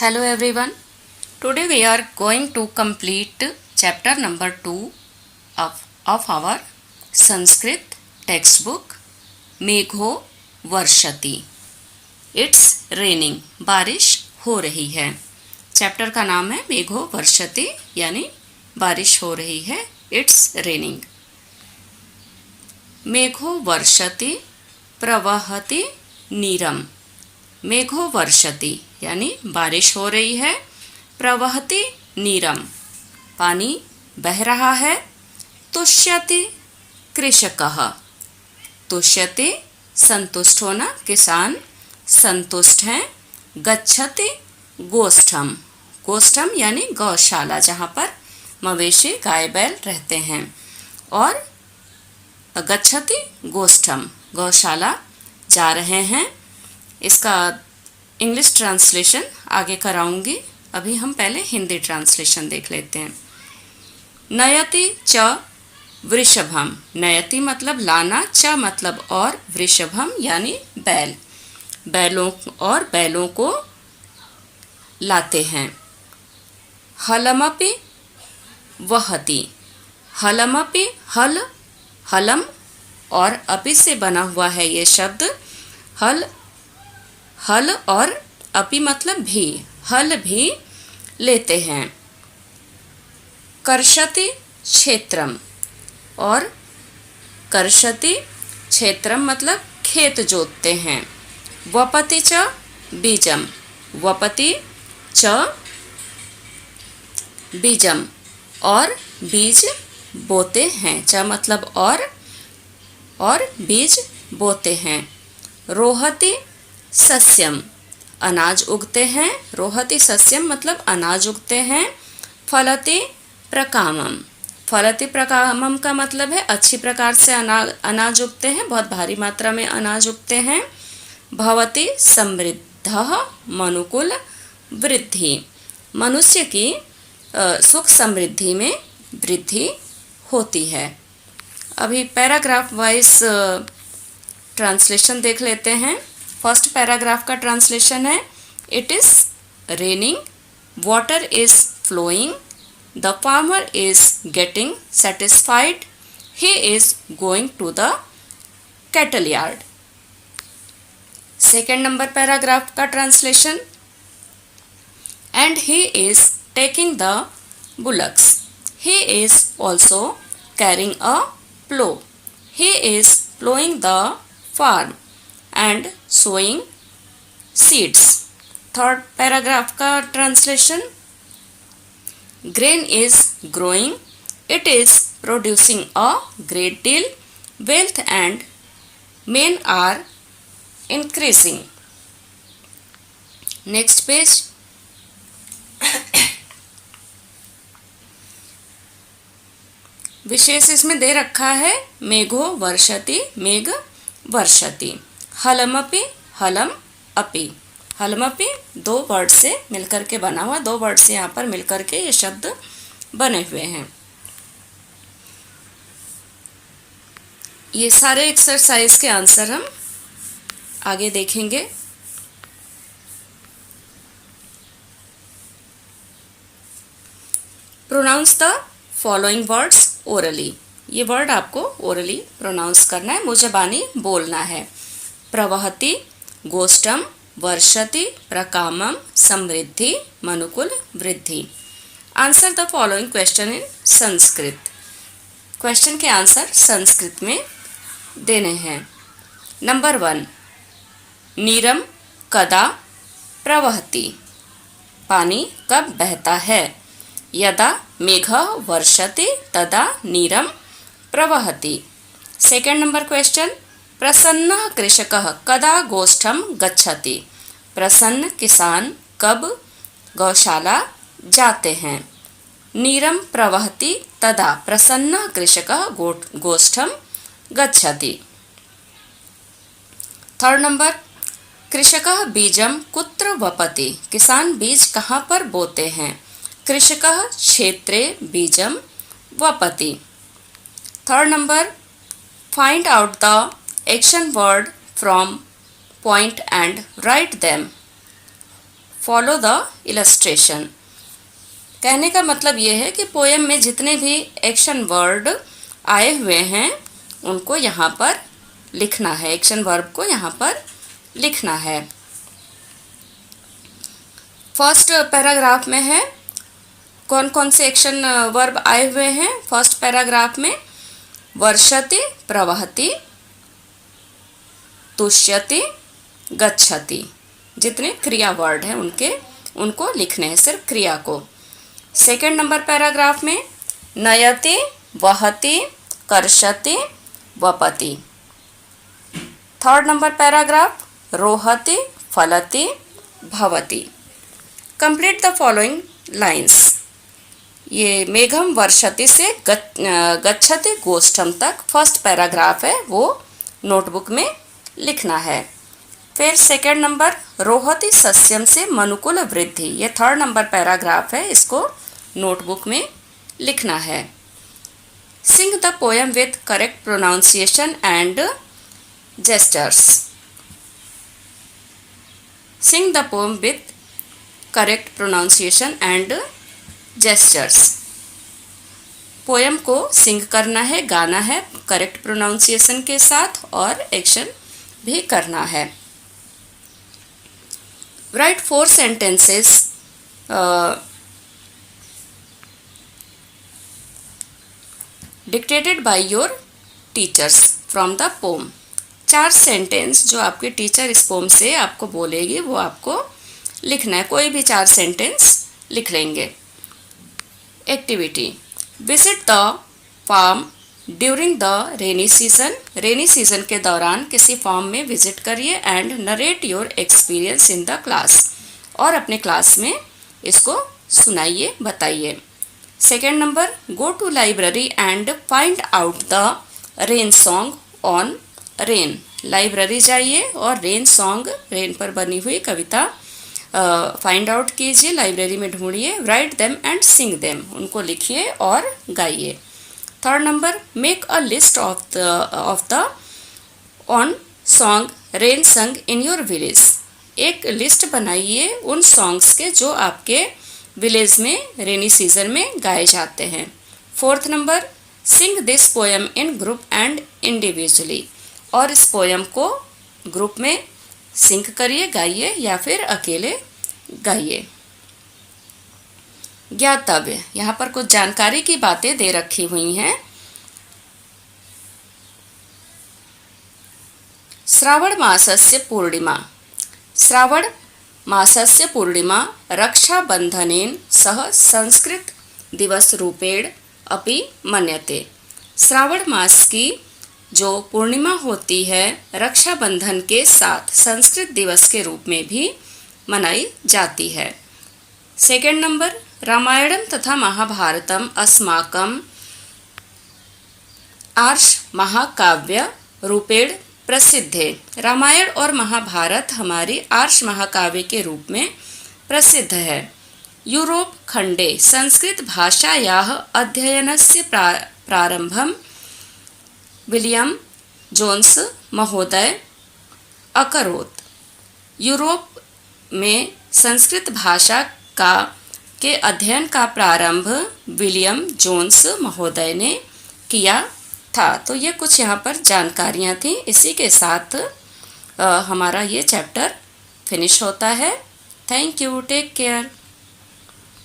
Hello everyone. Today we are going to complete chapter number 2 of our Sanskrit textbook मेघो वर्षति. It's raining. बारिश हो रही है. Chapter का नाम है मेघो वर्षति यानी बारिश हो रही है. It's raining. मेघो वर्षति प्रवहति नीरम. मेघो वर्षति यानी बारिश हो रही है. प्रवहति नीरम पानी बह रहा है. तुष्यति कृषकः. तुष्यति संतुष्ट होना, किसान संतुष्ट हैं. गच्छति गोष्ठम. गोष्ठम यानी गौशाला जहाँ पर मवेशी गाय बैल रहते हैं. और गच्छति गोष्ठम गौशाला जा रहे हैं. इसका इंग्लिश ट्रांसलेशन आगे कराऊंगी. अभी हम पहले हिंदी ट्रांसलेशन देख लेते हैं. नयति च वृषभम. नयति मतलब लाना, च मतलब और, वृषभम यानी बैल. बैलों को लाते हैं. हलमपि वहति. हलमपि हलम और अपि से बना हुआ है ये शब्द. हल और अपि मतलब भी. हल भी लेते हैं. कर्षति क्षेत्रम. और कर्षति क्षेत्रम मतलब खेत जोतते हैं. वपति च बीजम. वपति च बीजम और बीज बोते हैं. च मतलब और बीज बोते हैं. रोहति सस्यम. अनाज उगते हैं. रोहति सस्यम मतलब अनाज उगते हैं. फलति प्रकामम. फलति प्रकामम का मतलब है अच्छी प्रकार से अनाज उगते हैं, बहुत भारी मात्रा में अनाज उगते हैं. भवति समृद्धः मनुकुल वृद्धि. मनुष्य की सुख समृद्धि में वृद्धि होती है. अभी पैराग्राफ वाइज ट्रांसलेशन देख लेते हैं. फर्स्ट पैराग्राफ का ट्रांसलेशन है. It is raining, water is flowing, the farmer is getting satisfied, he is going to the cattle yard. Second number paragraph का translation. And he is taking the bullocks, he is also carrying a plough, he is ploughing the farm and sowing seeds. Third paragraph का translation. grain is growing, it is producing a great deal, wealth and men are increasing. next page. विशेष इसमें दे रखा है मेघो वर्षति, मेघ वर्षति. हलमपि हलम अपि. हलमपि दो word से मिलकर के बना हुआ, दो वर्ड से यहाँ पर मिलकर के ये शब्द बने हुए हैं. ये सारे एक्सरसाइज के आंसर हम आगे देखेंगे. Pronounce the following words orally. ये वर्ड आपको ओरली प्रोनाउंस करना है, मुजबानी बोलना है. प्रवहति, गोष्ठम, वर्षति, प्रकामम, समृद्धि, मनुकुल वृद्धि. Answer the following question in Sanskrit. Question के आंसर संस्कृत में देने हैं. नंबर 1. नीरम कदा प्रवहति. पानी कब बहता है. यदा मेघः वर्षति तदा नीरम प्रवहति. Second number question. प्रसन्नः कृषकः कदा गोष्ठम गच्छति. प्रसन्न किसान कब गौशाला जाते हैं. नीरम प्रवहति तदा प्रसन्नः कृषकः गोष्ठम गच्छति. Third number. कृषकः बीजम कुत्र वपति. किसान बीज कहाँ पर बोते हैं. कृषकः क्षेत्रे बीजम वपति. Third number. Find out the action word from point and write them. Follow the illustration. कहने का मतलब ये है कि पोएम में जितने भी एक्शन वर्ड आए हुए हैं उनको यहाँ पर लिखना है, एक्शन वर्ब को यहाँ पर लिखना है। फर्स्ट पैराग्राफ में है कौन कौन से एक्शन वर्ब आए हुए हैं। फर्स्ट पैराग्राफ में वर्षति, प्रवहति, तुष्यति, गच्छति, जितने क्रिया वर्ड हैं उनको लिखने हैं, सिर्फ क्रिया को। सेकेंड नंबर पैराग्राफ में नयति, वहति, कर्षति, वपति। थर्ड नंबर पैराग्राफ रोहति, फलति, भवति। Complete the following lines. ये मेघम वर्षति से गच्छति गोष्ठम तक फर्स्ट पैराग्राफ है, वो नोटबुक में लिखना है। फिर सेकेंड नंबर रोहति सस्यम से मनुकुल वृद्धि, ये थर्ड नंबर पैराग्राफ है, इसको नोटबुक में लिखना है। Sing the poem with correct pronunciation and gestures. Sing the poem with correct pronunciation and gestures. Poem को सिंग करना है, गाना है करेक्ट प्रोनाउंसिएशन के साथ और एक्शन भी करना है। Right 4 sentences dictated by your teachers from the pome. 4 sentence जो आपके टीचर इस पोम से आपको बोलेगी वो आपको लिखना है, कोई भी 4 सेंटेंस लिख लेंगे। Activity, visit the farm during the rainy season. Rainy season के दौरान किसी फार्म में विजिट करिए and narrate your experience in the class, और अपने क्लास में इसको सुनाइए, बताइए। Second number go to library and find out the rain song on rain. Library जाइए और रेन सॉन्ग, रेन पर बनी हुई कविता फाइंड आउट कीजिए, लाइब्रेरी में ढूंढिए। Write them and sing them, उनको लिखिए और गाइए। Third number make a list of the on song rain संग इन योर विलेज। एक लिस्ट बनाइए उन सॉन्ग्स के जो आपके विलेज में रेनी सीजन में गाए जाते हैं। Fourth number Singh this poem in group and individually, और इस पोएम को ग्रुप में सिंग करिए, गाइए या फिर अकेले गाइए। ज्ञातव्य, यहाँ पर कुछ जानकारी की बातें दे रखी हुई हैं। श्रावण मासस्य पूर्णिमा। श्रावण मासस्य पूर्णिमा रक्षाबंधनेन सह संस्कृत दिवस रूपेण अपि मन्यते। श्रावण मास की जो पूर्णिमा होती है रक्षाबंधन के साथ संस्कृत दिवस के रूप में भी मनाई जाती है। सेकेंड नंबर रामायणम तथा महाभारतम अस्माकम आर्ष महाकाव्य रूपेण प्रसिद्ध है। रामायण और महाभारत हमारी आर्ष महाकाव्य के रूप में प्रसिद्ध है। यूरोप खंडे संस्कृत भाषायाः अध्ययनस्य प्रारंभम विलियम जोन्स महोदय अकरोत्। यूरोप में संस्कृत भाषा के अध्ययन का प्रारंभ विलियम जोन्स महोदय ने किया था। तो ये कुछ यहाँ पर जानकारियाँ थी। इसी के साथ हमारा ये चैप्टर फिनिश होता है। Thank you, take care.